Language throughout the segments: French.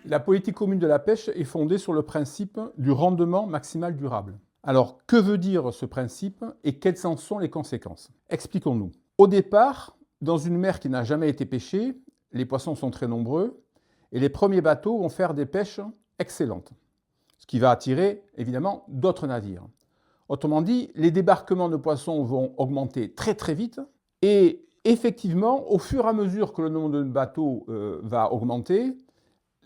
La politique commune de la pêche est fondée sur le principe du rendement maximal durable. Alors, que veut dire ce principe et quelles en sont les conséquences? Expliquons-nous. Au départ, dans une mer qui n'a jamais été pêchée, les poissons sont très nombreux et les premiers bateaux vont faire des pêches excellentes, ce qui va attirer évidemment d'autres navires. Autrement dit, les débarquements de poissons vont augmenter très très vite et effectivement, au fur et à mesure que le nombre de bateaux va augmenter,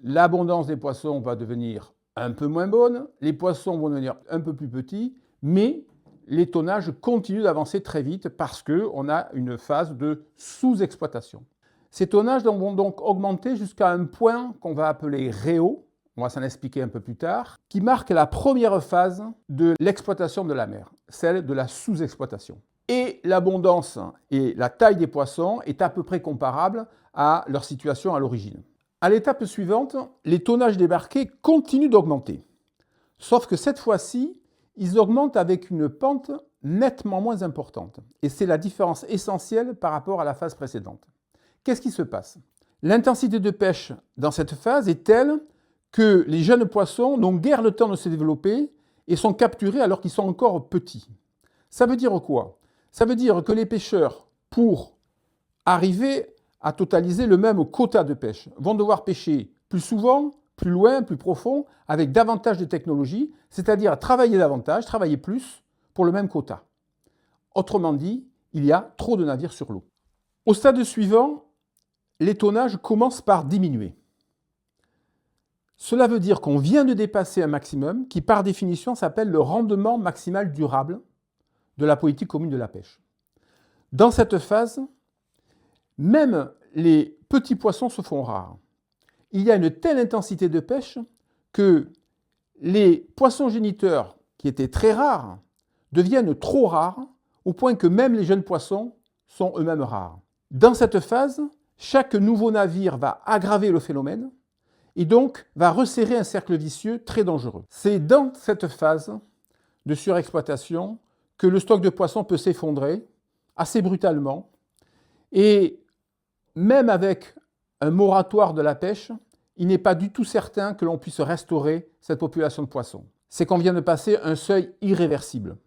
l'abondance des poissons va devenir un peu moins bonne, les poissons vont devenir un peu plus petits, mais les tonnages continuent d'avancer très vite parce qu'on a une phase de sous-exploitation. Ces tonnages vont donc augmenter jusqu'à un point qu'on va appeler réau, on va s'en expliquer un peu plus tard, qui marque la première phase de l'exploitation de la mer, celle de la sous-exploitation. Et l'abondance et la taille des poissons est à peu près comparable à leur situation à l'origine. À l'étape suivante, les tonnages débarqués continuent d'augmenter. Sauf que cette fois-ci, ils augmentent avec une pente nettement moins importante. Et c'est la différence essentielle par rapport à la phase précédente. Qu'est-ce qui se passe? L'intensité de pêche dans cette phase est telle que les jeunes poissons n'ont guère le temps de se développer et sont capturés alors qu'ils sont encore petits. Ça veut dire quoi? Ça veut dire que les pêcheurs, pour arriver à totaliser le même quota de pêche, vont devoir pêcher plus souvent, plus loin, plus profond, avec davantage de technologie, c'est-à-dire travailler davantage, travailler plus pour le même quota. Autrement dit, il y a trop de navires sur l'eau. Au stade suivant, les tonnages commencent par diminuer. Cela veut dire qu'on vient de dépasser un maximum qui, par définition, s'appelle le rendement maximal durable de la politique commune de la pêche. Dans cette phase, même les petits poissons se font rares. Il y a une telle intensité de pêche que les poissons géniteurs, qui étaient très rares, deviennent trop rares, au point que même les jeunes poissons sont eux-mêmes rares. Dans cette phase, chaque nouveau navire va aggraver le phénomène et donc va resserrer un cercle vicieux très dangereux. C'est dans cette phase de surexploitation que le stock de poissons peut s'effondrer assez brutalement et même avec un moratoire de la pêche, il n'est pas du tout certain que l'on puisse restaurer cette population de poissons. C'est qu'on vient de passer un seuil irréversible.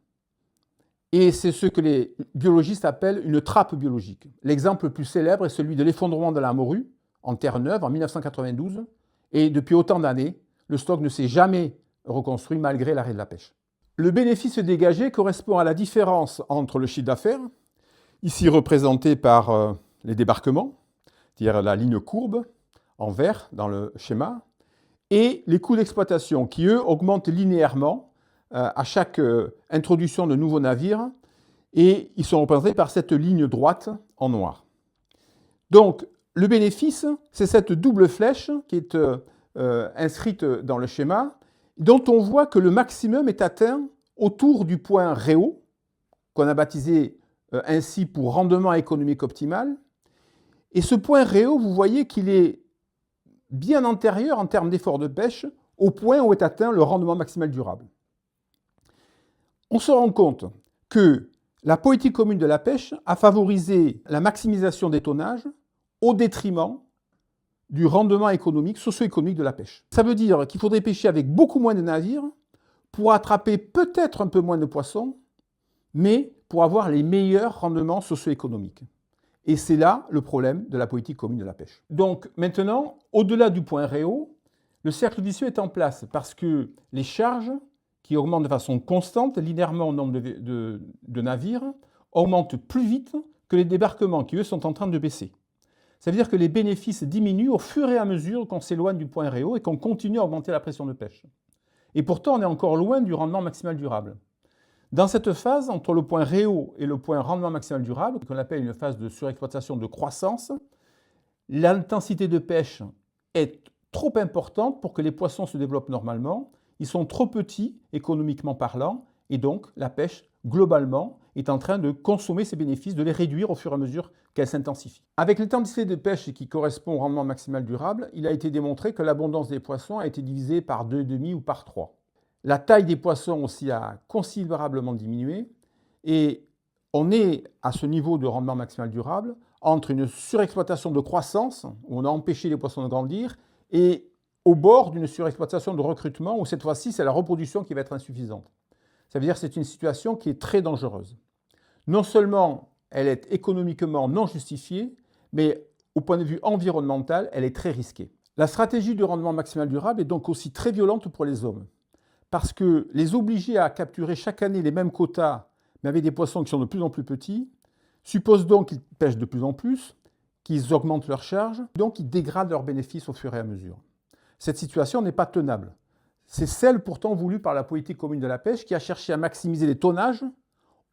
Et c'est ce que les biologistes appellent une trappe biologique. L'exemple le plus célèbre est celui de l'effondrement de la morue en Terre-Neuve en 1992. Et depuis autant d'années, le stock ne s'est jamais reconstruit malgré l'arrêt de la pêche. Le bénéfice dégagé correspond à la différence entre le chiffre d'affaires, ici représenté par les débarquements, c'est-à-dire la ligne courbe en vert dans le schéma, et les coûts d'exploitation qui, eux, augmentent linéairement à chaque introduction de nouveaux navires, et ils sont représentés par cette ligne droite en noir. Donc, le bénéfice, c'est cette double flèche qui est inscrite dans le schéma, dont on voit que le maximum est atteint autour du point réau, qu'on a baptisé ainsi pour rendement économique optimal. Et ce point réau, vous voyez qu'il est bien antérieur en termes d'effort de pêche au point où est atteint le rendement maximal durable. On se rend compte que la politique commune de la pêche a favorisé la maximisation des tonnages au détriment du rendement économique, socio-économique de la pêche. Ça veut dire qu'il faudrait pêcher avec beaucoup moins de navires pour attraper peut-être un peu moins de poissons, mais pour avoir les meilleurs rendements socio-économiques. Et c'est là le problème de la politique commune de la pêche. Donc maintenant, au-delà du point réau, le cercle vicieux est en place parce que les charges, qui augmentent de façon constante, linéairement au nombre de navires, augmentent plus vite que les débarquements qui, eux, sont en train de baisser. Ça veut dire que les bénéfices diminuent au fur et à mesure qu'on s'éloigne du point réau et qu'on continue à augmenter la pression de pêche. Et pourtant, on est encore loin du rendement maximal durable. Dans cette phase, entre le point réau et le point rendement maximal durable, qu'on appelle une phase de surexploitation de croissance, l'intensité de pêche est trop importante pour que les poissons se développent normalement. Ils sont trop petits, économiquement parlant, et donc la pêche, globalement, est en train de consommer ces bénéfices, de les réduire au fur et à mesure qu'elle s'intensifie. Avec l'intensité de pêche qui correspond au rendement maximal durable, il a été démontré que l'abondance des poissons a été divisée par 2,5 ou par 3. La taille des poissons aussi a considérablement diminué et on est à ce niveau de rendement maximal durable entre une surexploitation de croissance, où on a empêché les poissons de grandir, et au bord d'une surexploitation de recrutement où cette fois-ci, c'est la reproduction qui va être insuffisante. Ça veut dire que c'est une situation qui est très dangereuse. Non seulement elle est économiquement non justifiée, mais au point de vue environnemental, elle est très risquée. La stratégie du rendement maximal durable est donc aussi très violente pour les hommes, parce que les obliger à capturer chaque année les mêmes quotas, mais avec des poissons qui sont de plus en plus petits, suppose donc qu'ils pêchent de plus en plus, qu'ils augmentent leurs charges, donc ils dégradent leurs bénéfices au fur et à mesure. Cette situation n'est pas tenable. C'est celle pourtant voulue par la politique commune de la pêche qui a cherché à maximiser les tonnages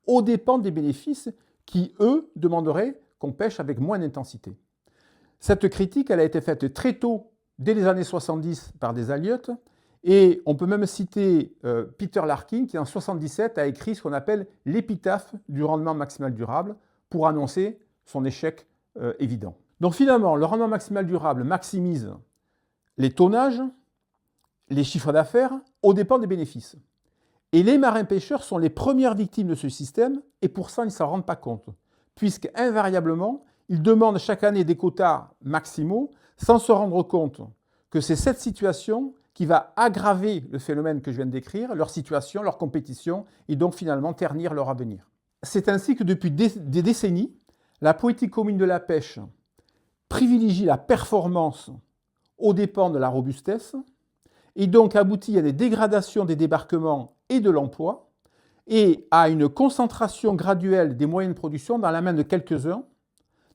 aux dépens des bénéfices qui, eux, demanderaient qu'on pêche avec moins d'intensité. Cette critique, elle a été faite très tôt, dès les années 70, par des Aliottes, et on peut même citer Peter Larkin, qui en 1977 a écrit ce qu'on appelle l'épitaphe du rendement maximal durable, pour annoncer son échec évident. Donc finalement, le rendement maximal durable maximise les tonnages, les chiffres d'affaires, aux dépens des bénéfices. Et les marins-pêcheurs sont les premières victimes de ce système, et pour ça, ils ne s'en rendent pas compte, puisque invariablement, ils demandent chaque année des quotas maximaux, sans se rendre compte que c'est cette situation qui va aggraver le phénomène que je viens de décrire, leur situation, leur compétition, et donc finalement ternir leur avenir. C'est ainsi que depuis des décennies, la politique commune de la pêche privilégie la performance aux dépens de la robustesse, et donc aboutit à des dégradations des débarquements et de l'emploi, et à une concentration graduelle des moyens de production dans la main de quelques-uns,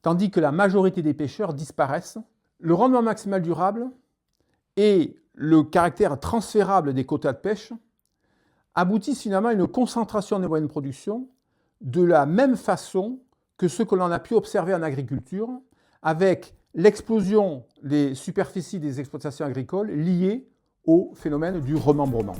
tandis que la majorité des pêcheurs disparaissent. Le rendement maximal durable et le caractère transférable des quotas de pêche aboutissent finalement à une concentration des moyens de production de la même façon que ce que l'on a pu observer en agriculture, avec l'explosion des superficies des exploitations agricoles liées au phénomène du remembrement.